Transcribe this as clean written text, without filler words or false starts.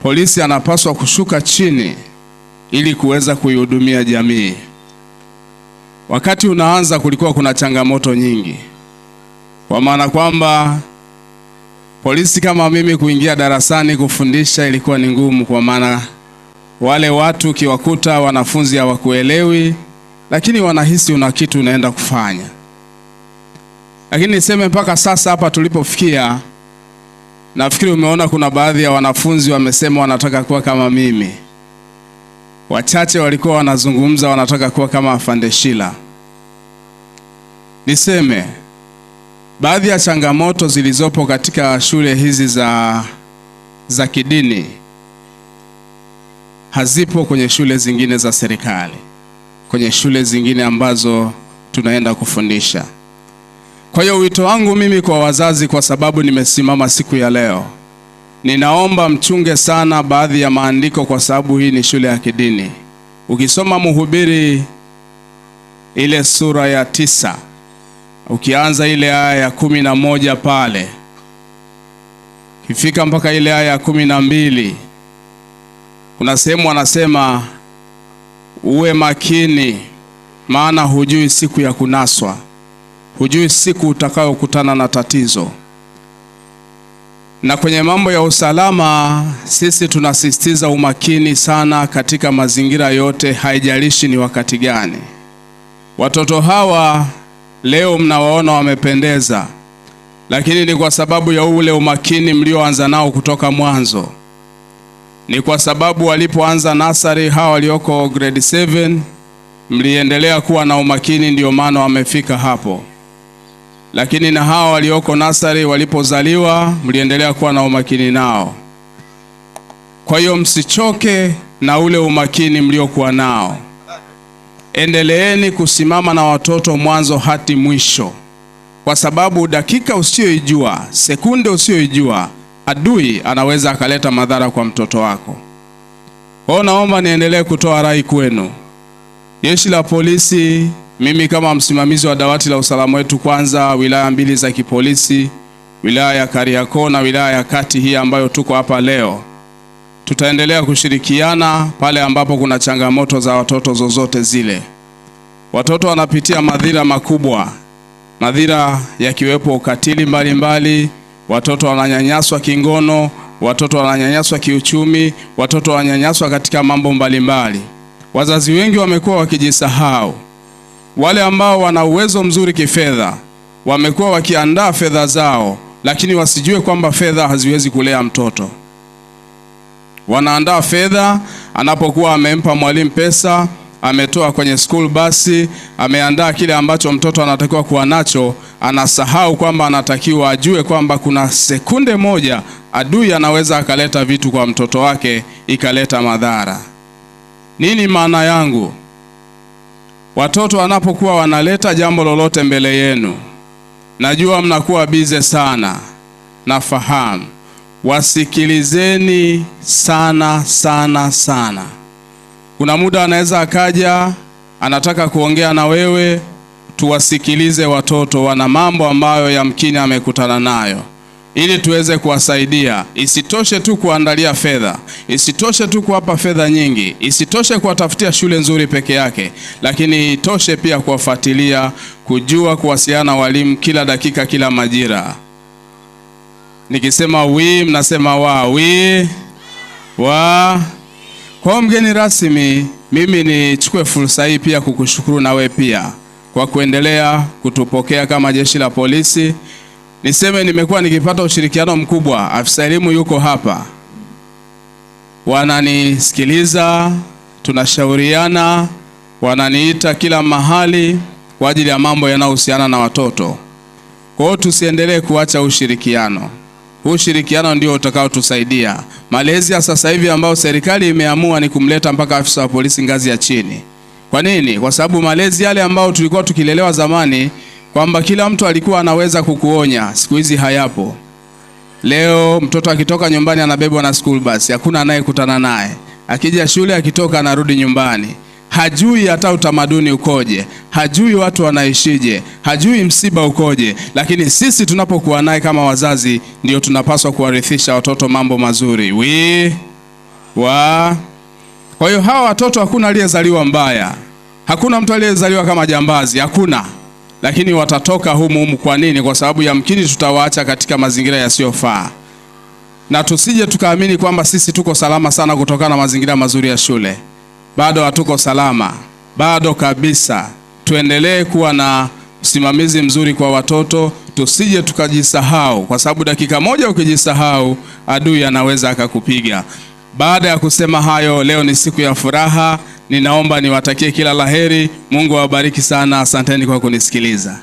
polisi anapaswa kushuka chini ili kuweza kuihudumia jamii. Wakati unaanza kulikuwa kuna changamoto nyingi, kwa maana kwamba polisi kama mimi kuingia darasani kufundisha ilikuwa ni ngumu, kwa maana wale watu kiwakuta wanafunzi hawakuelewi, lakini wanahisi una kitu unaenda kufanya. Lakini niseme mpaka sasa hapa tulipofikia, nafikiri umeona kuna baadhi ya wanafunzi wamesema wanataka kuwa kama mimi. Wachache walikuwa wanazungumza wanataka kuwa kama Afande Shila. Niseme baadhi ya changamoto zilizopo katika shule hizi za kidini hazipo kwenye shule zingine za serikali, kwenye shule zingine ambazo tunaenda kufundisha. Kwa hiyo wito wangu mimi kwa wazazi, kwa sababu nimesimama siku ya leo, ninaomba mchunge sana baadhi ya maandiko, kwa sababu hii ni shule ya kidini. Ukisoma Mhubiri ile sura ya 9, ukianza ile aya ya 11 pale, kifika mpaka ile aya ya 12, kuna sehemu anasema uwe makini, maana hujui siku ya kunaswa, hujui siku utakayokutana na tatizo. Na kwenye mambo ya usalama, sisi tunasisitiza umakini sana katika mazingira yote, haijalishi ni wakati gani. Watoto hawa leo mnawaona wamependeza, lakini ni kwa sababu ya ule umakini mlioanza nao kutoka mwanzo. Ni kwa sababu walipoanza nasari, hawa walioko grade 7 mliendelea kuwa na umakini, ndio maana wamefika hapo. Lakini na hawa walioko nasari walipozaliwa mliendelea kuwa na umakini nao. Kwa hiyo msichoke na ule umakini mliokuwa nao. Endeleeni kusimama na watoto mwanzo hadi mwisho, kwa sababu dakika usiyoijua, sekunde usiyoijua, adui anaweza akaleta madhara kwa mtoto wako. Kwa hiyo naomba niendelee kutoa rai kwenu. Jeshi la polisi, mimi kama msimamizi wa dawati la usalama wetu kwanza, wilaya 2 za kipolisi, wilaya ya Kariakoo na wilaya ya Kati hii ambayo tuko hapa leo, tutaendelea kushirikiana pale ambapo kuna changamoto za watoto zozote zile. Watoto wanapitia madhira makubwa, madhira yakiwepo ukatili mbalimbali, watoto wananyanyaswa kingono, watoto wananyanyaswa kiuchumi, watoto wananyanyaswa katika mambo mbalimbali. Wazazi wengi wamekuwa wakijisahau. Wale ambao wana uwezo mzuri kifedha wamekuwa wakiandaa fedha zao, lakini wasijue kwamba fedha haziwezi kulea mtoto. Wanaandaa fedha, anapokuwa amempa mwalimu pesa, ametoa kwenye school basi, ameandaa kile ambacho mtoto anatakiwa kuwa nacho, anasahau kwamba anatakiwa ajue kwamba kuna sekunde moja adui anaweza akaleta vitu kwa mtoto wake ikaleta madhara. Nini maana yangu? Watoto wanapokuwa wanaleta jambo lolote mbele yenu, najua mnakuwa bize sana, nafahamu. Wasikilizeni sana sana sana. Kuna muda anaweza akaja anataka kuongea na wewe, tuwasikilize watoto, wana mambo ambayo yamkini amekutana nayo, ili tuweze kuwasaidia. Isitoshe tu kuandalia fedha, isitoshe tu kuwapa fedha nyingi, isitoshe kuwatafutia shule nzuri peke yake, lakini itoshe pia kuwafuatilia, kujua kuwasiliana na walimu kila dakika, kila majira. Nikisema mnasema wa. Kwa mgeni rasmi, mimi nichukue fursa hii pia kukushukuru na wewe pia kwa kuendelea kutupokea kama jeshi la polisi. Niseme nimekuwa nikipata ushirikiano mkubwa. Afisa elimu yuko hapa, wananisikiliza, tunashauriana, wananiita kila mahali kwa ajili ya mambo yanayohusiana na watoto. Kwa hiyo tusiendelee kuacha ushirikiano. Ushirikiano ndio utakao tusaidia. Malezi ya sasa hivi ambao serikali imeamua ni kumleta mpaka afisa wa polisi ngazi ya chini. Kwa nini? Kwa sababu malezi yale ambao tulikuwa tukilelewa zamani, kwamba kila mtu alikuwa anaweza kukuonya, siku hizi hayapo. Leo mtoto akitoka nyumbani anabebwa na school bus, hakuna anayekutana naye. Akija shule, akitoka anarudi nyumbani. Hajui hata utamaduni ukoje, hajui watu wanaishije, hajui msiba ukoje. Lakini sisi tunapokuwa naye kama wazazi, ndio tunapaswa kuwarithisha watoto mambo mazuri. Kwa hiyo hawa watoto hakuna aliyezaliwa mbaya. Hakuna mtu aliyezaliwa kama jambazi, hakuna. Lakini watatoka humu. Kwa nini? Kwa sababu yamkini tutawaacha katika mazingira yasiyofaa. Na tusije tukaamini kwamba sisi tuko salama sana kutokana na mazingira mazuri ya shule. Bado hatuko salama. Bado kabisa. Tuendelee kuwa na usimamizi mzuri kwa watoto, tusije tukajisahau, kwa sababu dakika moja ukijisahau adui anaweza akakupiga. Baada ya kusema hayo, leo ni siku ya furaha. Ninaomba niwatakie kila laheri. Mungu awabariki sana. Asanteni kwa kunisikiliza.